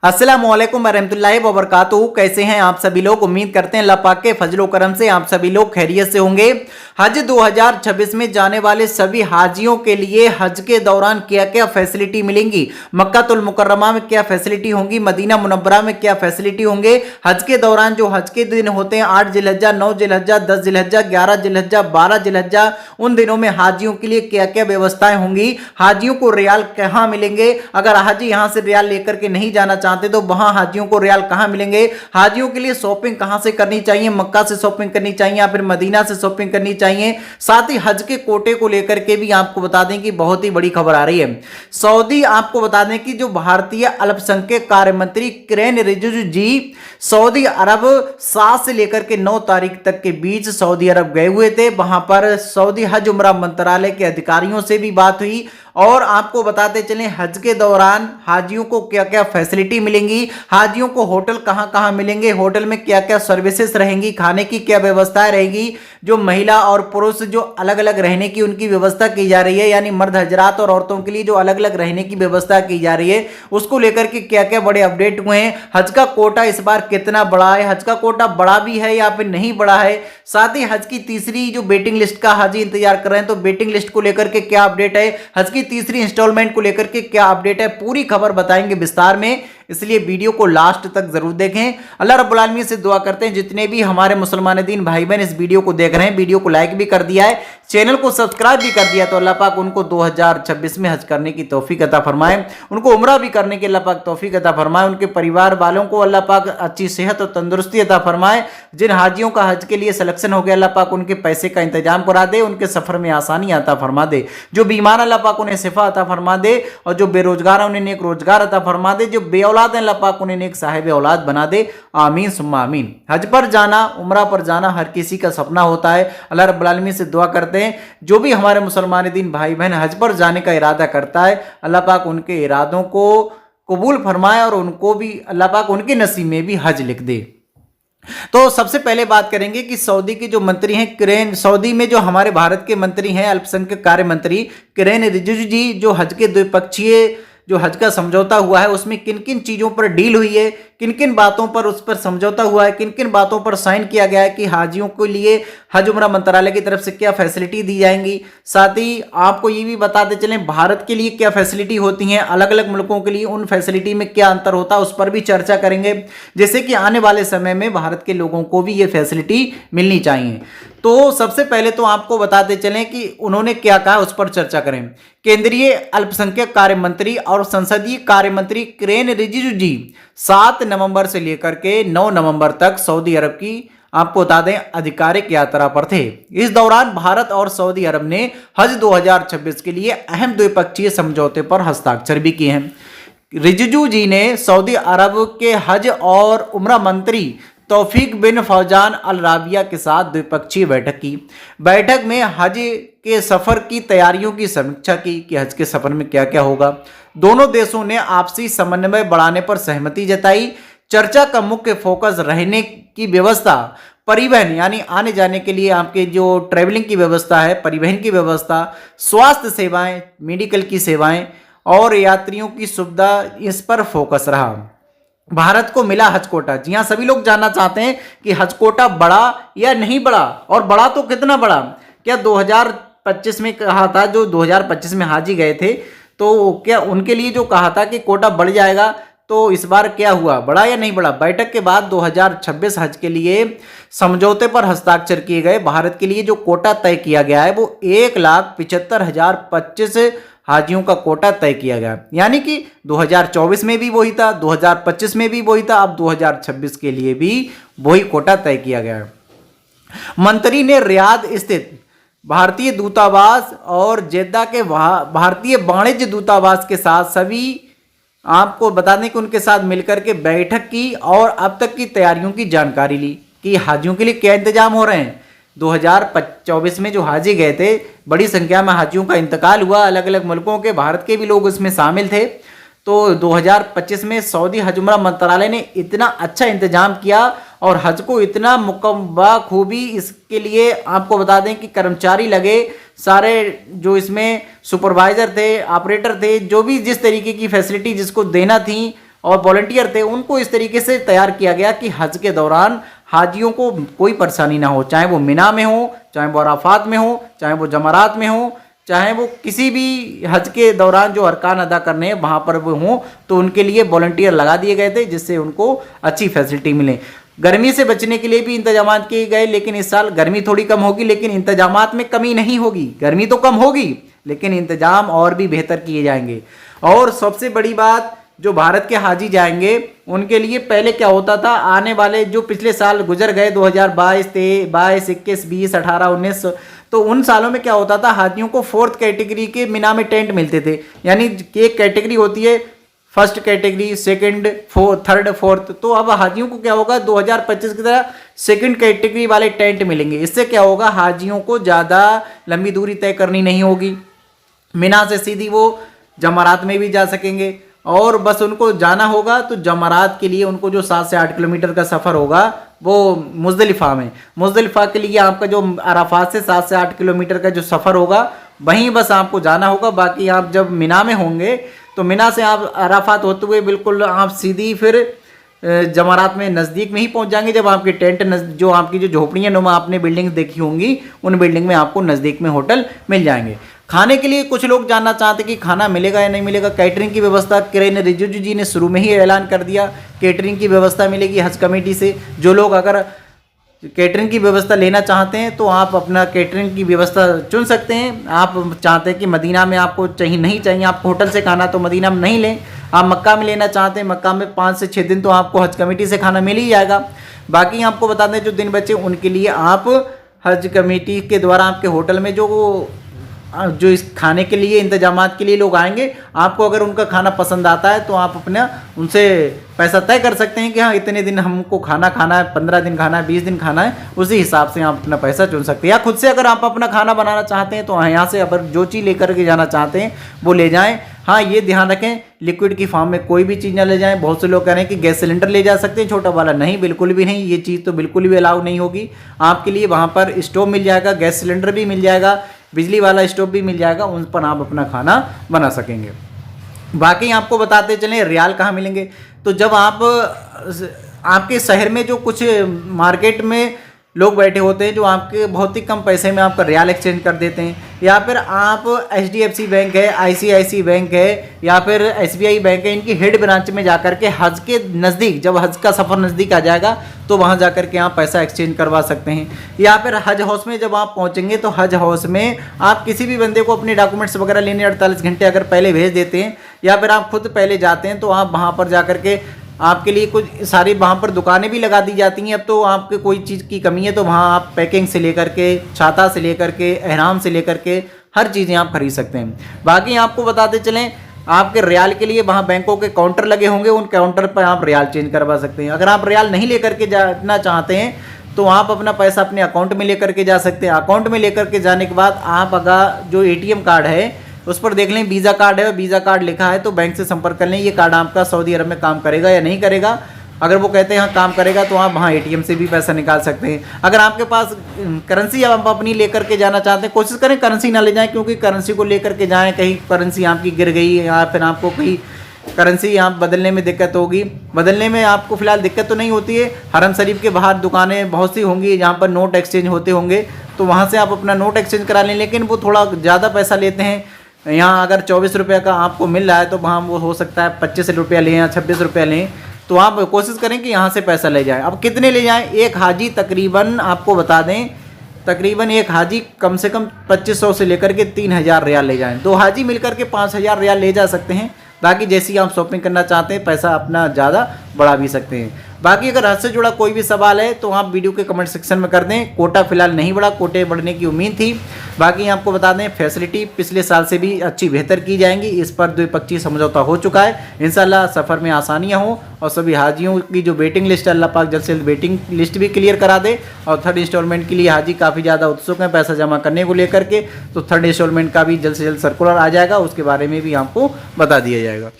अस्सलामुअलैकुम वरहमतुल्लाहि वबरकातुहू। कैसे हैं आप सभी लोग। उम्मीद करते हैं अल्लाह पाक के फजलो करम से आप सभी लोग खैरियत से होंगे। हज 2026 में जाने वाले सभी हाजियों के लिए हज के दौरान क्या क्या फैसिलिटी मिलेंगी, मक्कातुल मुकर्रमा में क्या फैसिलिटी होंगी, मदीना मुनव्वरा में क्या फैसिलिटी होंगे। हज के दौरान जो हज के दिन होते हैं 8 जिलहज्जा, 9 जिलहज्जा, 10 जिलहज्जा, 11 जिलहज्जा, 12 जिलहज्जा, उन दिनों में हाजियों के लिए क्या क्या व्यवस्थाएं होंगी। हाजियों को रियाल कहाँ मिलेंगे, अगर हाजी यहां से रियाल लेकर के नहीं जाना चाहते तो वहां हाजियों को रियाल कहां मिलेंगे। हाजियों के लिए शॉपिंग कहां से करनी चाहिए, मक्का से शॉपिंग करनी चाहिए या फिर मदीना से शॉपिंग करनी चाहिए। साथ ही हज के कोटे को लेकर के भी आपको बता दें कि बहुत ही बड़ी खबर आ रही है। सऊदी आपको बता दें कि जो भारतीय अल्पसंख्यक कार्य मंत्री किरेन रिजिजू जी सऊदी अरब 7 से लेकर के 9 तारीख तक के बीच सऊदी अरब गए हुए थे। वहां पर सऊदी हज उमरा मंत्रालय के अधिकारियों से भी बात हुई और आपको बताते चलें हज के दौरान हाजियों को क्या क्या फैसिलिटी मिलेंगी, हाजियों को होटल कहां कहां मिलेंगे, होटल में क्या क्या सर्विसेज रहेंगी, खाने की क्या व्यवस्थाएं रहेगी, जो महिला और पुरुष जो अलग अलग रहने की उनकी व्यवस्था की जा रही है, यानी मर्द हजरात और औरतों के लिए जो अलग अलग रहने की व्यवस्था की जा रही है, उसको लेकर के क्या क्या बड़े अपडेट हुए हैं। हज का कोटा इस बार कितना बड़ा है, हज का कोटा बड़ा भी है या फिर नहीं बड़ा है। साथ ही हज की तीसरी जो वेटिंग लिस्ट का हाजी इंतजार कर रहे हैं तो वेटिंग लिस्ट को लेकर के क्या अपडेट है, हज की तीसरी इंस्टॉलमेंट को लेकर के क्या अपडेट है, पूरी खबर बताएंगे विस्तार में, इसलिए वीडियो को लास्ट तक जरूर देखें। अल्लाह रब्बुल आलमीन से दुआ करते हैं जितने भी हमारे मुसलमान दीन भाई बहन इस वीडियो को देख रहे हैं, वीडियो को लाइक भी कर दिया है, चैनल को सब्सक्राइब भी कर दिया, तो अल्लाह पाक उनको 2026 में हज करने की तौफीक अता फरमाए, उनको उम्रा भी करने की अल्लाह पाक तौफीक अता फरमाए, उनके परिवार वालों को अल्लाह पाक अच्छी सेहत और तंदुरुस्ती अता फरमाए। जिन हाजियों का हज के लिए सिलेक्शन हो गया अल्लाह पाक उनके पैसे का इंतजाम करा दे, उनके सफर में आसानी अता फरमा दे, जो बीमार अल्लाह पाक उन्हें शिफा अता फरमा दे, और जो बेरोजगार है उन्हें नेक रोजगार अता फरमा दे, जो बेऔलाद है अल्लाह पाक उन्हें नेक साहिब औलाद बना दे। आमीन सुम्मा आमीन। हज पर जाना, उम्रा पर जाना हर किसी का सपना होता है। अल्लाह रब्बुल आलमीन से दुआ करते हैं जो भी हमारे मुसलमान दीन भाई बहन हज पर जाने का इरादा करता है अल्लाह पाक उनके इरादों को कबूल फरमाए और उनको भी अल्लाह पाक उनके नसीब में भी हज लिख दे। तो सबसे पहले बात करेंगे कि सऊदी के जो मंत्री हैं किरेन, सऊदी में जो हमारे भारत के मंत्री हैं अल्पसंख्यक कार्य मंत्री किरेन रिजिजू जी, जो हज के द्विपक्षीय जो हज का समझौता हुआ है उसमें किन किन चीज़ों पर डील हुई है, किन किन बातों पर उस पर समझौता हुआ है, किन किन बातों पर साइन किया गया है कि हाजियों के लिए हज उमरा मंत्रालय की तरफ से क्या फैसिलिटी दी जाएंगी। साथ ही आपको ये भी बताते चलें भारत के लिए क्या फैसिलिटी होती हैं, अलग अलग मुल्कों के लिए उन फैसिलिटी में क्या अंतर होता है उस पर भी चर्चा करेंगे, जैसे कि आने वाले समय में भारत के लोगों को भी ये फैसिलिटी मिलनी चाहिए। तो सबसे पहले तो आपको बताते चलें कि उन्होंने क्या कहा उस पर चर्चा करें। केंद्रीय अल्पसंख्यक कार्य मंत्री और संसदीय कार्य मंत्री किरेन रिजिजू जी 7 नवंबर से लेकर के 9 नवंबर तक सऊदी अरब की आपको बता दें आधिकारिक यात्रा पर थे। इस दौरान भारत और सऊदी अरब ने हज 2026 के लिए अहम द्विपक्षीय समझौते पर हस्ताक्षर भी किए हैं। रिजिजू जी ने सऊदी अरब के हज और उम्रा मंत्री तौफीक बिन फौजान अल राबिया के साथ द्विपक्षीय बैठक की। बैठक में हज के सफर की तैयारियों की समीक्षा की कि हज के सफर में क्या क्या होगा। दोनों देशों ने आपसी समन्वय बढ़ाने पर सहमति जताई। चर्चा का मुख्य फोकस रहने की व्यवस्था, परिवहन यानी आने जाने के लिए आपके जो ट्रेवलिंग की व्यवस्था है, परिवहन की व्यवस्था, स्वास्थ्य सेवाएं, मेडिकल की सेवाएं और यात्रियों की सुविधा, इस पर फोकस रहा। भारत को मिला हज कोटा। जी हाँ, सभी लोग जानना चाहते हैं कि हज कोटा बड़ा या नहीं बड़ा, और बड़ा तो कितना बड़ा। क्या 2025 में कहा था, जो 2025 में हाजी गए थे तो क्या उनके लिए जो कहा था कि कोटा बढ़ जाएगा, तो इस बार क्या हुआ, बड़ा या नहीं बड़ा। बैठक के बाद 2026 हज के लिए समझौते पर हस्ताक्षर किए गए। भारत के लिए जो कोटा तय किया गया है वो 1,75,025 हाजियों का कोटा तय किया गया, यानी कि 2024 में भी वही था, 2025 में भी वही था, अब 2026 के लिए भी वही कोटा तय किया गया। मंत्री ने रियाद स्थित भारतीय दूतावास और जेद्दा के भारतीय वाणिज्य दूतावास के साथ सभी आपको बता दें कि उनके साथ मिलकर के बैठक की और अब तक की तैयारियों की जानकारी ली कि हाजियों के लिए क्या इंतजाम हो रहे हैं। 2024 में जो हाजी गए थे बड़ी संख्या में हाजियों का इंतकाल हुआ, अलग अलग मुल्कों के, भारत के भी लोग उसमें शामिल थे। तो 2025 में सऊदी हज उमरा मंत्रालय ने इतना अच्छा इंतजाम किया और हज को इतना बखूबी, इसके लिए आपको बता दें कि कर्मचारी लगे, सारे जो इसमें सुपरवाइजर थे, ऑपरेटर थे, जो भी जिस तरीके की फैसिलिटी जिसको देना थी और वॉलंटियर थे उनको इस तरीके से तैयार किया गया कि हज के दौरान हाजियों को कोई परेशानी ना हो, चाहे वो मिना में हो, चाहे वो अराफात में हो, चाहे वो जमरात में हो, चाहे वो किसी भी हज के दौरान जो अरकान अदा करने हैं वहाँ पर वो हों, तो उनके लिए वॉलंटियर लगा दिए गए थे जिससे उनको अच्छी फैसिलिटी मिले। गर्मी से बचने के लिए भी इंतजाम किए गए, लेकिन इस साल गर्मी थोड़ी कम होगी, लेकिन इंतजामात में कमी नहीं होगी। गर्मी तो कम होगी लेकिन इंतजाम और भी बेहतर किए जाएंगे। और सबसे बड़ी बात, जो भारत के हाजी जाएंगे उनके लिए पहले क्या होता था, आने वाले जो पिछले साल गुजर गए 2022, 22, 21, 20, 18, 19, तो उन सालों में क्या होता था, हाजियों को 4th कैटेगरी के मिना में टेंट मिलते थे। यानी एक कैटेगरी होती है, first category, second, third, fourth. तो अब हाजियों को क्या होगा, 2025 की तरह सेकंड कैटेगरी वाले टेंट मिलेंगे। इससे क्या होगा, हाजियों को ज़्यादा लंबी दूरी तय करनी नहीं होगी। मिना से सीधी वो जमरात में भी जा सकेंगे और बस उनको जाना होगा तो जमरात के लिए उनको जो 7 से 8 किलोमीटर का सफ़र होगा वो मुजदलिफा में, मुजदलिफा के लिए आपका जो अराफात से 7 से 8 किलोमीटर का जो सफ़र होगा वहीं बस आपको जाना होगा। बाकी आप जब मिना में होंगे तो मिना से आप अराफात होते हुए बिल्कुल आप सीधी फिर जमरात में नज़दीक में ही पहुंच जाएंगे। जब आपके टेंट जो आपकी जो झोपड़ियाँ नुमा आपने बिल्डिंग देखी होंगी उन बिल्डिंग में आपको नज़दीक में होटल मिल जाएंगे। खाने के लिए कुछ लोग जानना चाहते कि खाना मिलेगा या नहीं मिलेगा। कैटरिंग की व्यवस्था किरेन रिजिजू जी ने शुरू में ही ऐलान कर दिया, कैटरिंग की व्यवस्था मिलेगी हज कमेटी से। जो लोग अगर कैटरिंग की व्यवस्था लेना चाहते हैं तो आप अपना कैटरिंग की व्यवस्था चुन सकते हैं। आप चाहते हैं कि मदीना में आपको नहीं चाहिए आपको होटल से खाना, तो मदीना में नहीं लें। आप मक्का में लेना चाहते हैं, मक्का में 5 से 6 दिन तो आपको हज कमेटी से खाना मिल ही जाएगा। बाकी आपको बता दें जो दिन बचे उनके लिए आप हज कमेटी के द्वारा आपके होटल में जो इस खाने के लिए इंतजामात के लिए लोग आएंगे, आपको अगर उनका खाना पसंद आता है तो आप अपना उनसे पैसा तय कर सकते हैं कि हाँ इतने दिन हमको खाना खाना है, 15 दिन खाना है, 20 दिन खाना है, उसी हिसाब से आप अपना पैसा चुन सकते हैं। या खुद से अगर आप अपना खाना बनाना चाहते हैं तो यहाँ से अगर जो चीज़ लेकर के जाना चाहते हैं वो ले जाएँ। हाँ ये ध्यान रखें लिक्विड की फॉर्म में कोई भी चीज़ ना ले जाएं। बहुत से लोग कह रहे हैं कि गैस सिलेंडर ले जा सकते हैं छोटा वाला, नहीं बिल्कुल भी नहीं, ये चीज़ तो बिल्कुल भी अलाउ नहीं होगी। आपके लिए वहाँ पर स्टोव मिल जाएगा, गैस सिलेंडर भी मिल जाएगा, बिजली वाला स्टोव भी मिल जाएगा, उन पर आप अपना खाना बना सकेंगे। बाकी आपको बताते चलें रियाल कहाँ मिलेंगे, तो जब आप आपके शहर में जो कुछ मार्केट में लोग बैठे होते हैं जो आपके बहुत ही कम पैसे में आपका रियाल एक्सचेंज कर देते हैं, या फिर आप HDFC बैंक है, ICICI बैंक है या फिर SBI बैंक है, इनकी हेड ब्रांच में जाकर के हज के नज़दीक, जब हज का सफ़र नज़दीक आ जाएगा तो वहाँ जाकर के आप पैसा एक्सचेंज करवा सकते हैं। या फिर हज हाउस में जब आप पहुँचेंगे तो हज हाउस में आप किसी भी बंदे को अपने डॉक्यूमेंट्स वगैरह लेने 48 घंटे अगर पहले भेज देते हैं या फिर आप खुद पहले जाते हैं तो आप वहाँ पर जाकर के आपके लिए कुछ सारी वहाँ पर दुकानें भी लगा दी जाती हैं। अब तो आपके कोई चीज़ की कमी है तो वहाँ आप पैकिंग से लेकर के, छाता से लेकर के, एहराम से लेकर के हर चीज़ें आप खरीद सकते हैं। बाकी आपको बताते चलें आपके रियाल के लिए वहाँ बैंकों के काउंटर लगे होंगे, उन काउंटर पर आप रियाल चेंज करवा सकते हैं। अगर आप रियाल नहीं लेकर के जाना चाहते हैं तो आप अपना पैसा अपने अकाउंट में लेकर के जा सकते हैं। अकाउंट में लेकर के जाने के बाद आप अगर जो ATM कार्ड है उस पर देख लें वीज़ा कार्ड है, वीज़ा कार्ड लिखा है तो बैंक से संपर्क कर लें ये कार्ड आपका सऊदी अरब में काम करेगा या नहीं करेगा। अगर वो कहते हैं हाँ काम करेगा तो आप वहाँ ATM से भी पैसा निकाल सकते हैं। अगर आपके पास करेंसी आप अपनी लेकर के जाना चाहते हैं, कोशिश करें करेंसी ना ले जाएं, क्योंकि करेंसी को लेकर के जाएं कहीं करेंसी आपकी गिर गई या फिर आपको कोई करेंसी आप बदलने में दिक्कत होगी। बदलने में आपको फिलहाल दिक्कत तो नहीं होती है। हरम शरीफ के बाहर दुकानें बहुत सी होंगी जहाँ पर नोट एक्सचेंज होते होंगे, तो वहाँ से आप अपना नोट एक्सचेंज करा लें, लेकिन वो थोड़ा ज़्यादा पैसा लेते हैं। यहाँ अगर 24 रुपये का आपको मिल रहा है तो वहाँ वो हो सकता है 25 रुपया लें या 26 रुपया लें, तो आप कोशिश करें कि यहाँ से पैसा ले जाएं। अब कितने ले जाएं, एक हाजी तकरीबन आपको बता दें, तकरीबन एक हाजी कम से कम 2500 से लेकर के 3000 रियाल ले जाएं। 2 हाजी मिलकर के 5000 रियाल ले जा सकते हैं। बाकी जैसी आप शॉपिंग करना चाहते हैं पैसा अपना ज़्यादा बढ़ा भी सकते हैं। बाकी अगर हज से जुड़ा कोई भी सवाल है तो आप वीडियो के कमेंट सेक्शन में कर दें। कोटा फिलहाल नहीं बढ़ा, कोटे बढ़ने की उम्मीद थी। बाकी आपको बता दें फैसिलिटी पिछले साल से भी अच्छी बेहतर की जाएंगी, इस पर द्विपक्षीय समझौता हो चुका है। इंशाल्लाह सफ़र में आसानियां हों और सभी हाजियों की जो वेटिंग लिस्ट है अल्लाह पाक जल्द से जल्द वेटिंग लिस्ट भी क्लियर करा दे। और थर्ड इंस्टॉलमेंट के लिए हाजी काफ़ी ज़्यादा उत्सुक हैं पैसा जमा करने को लेकर के, तो थर्ड इंस्टॉलमेंट का भी जल्द से जल्द सर्कुलर आ जाएगा, उसके बारे में भी आपको बता दिया जाएगा।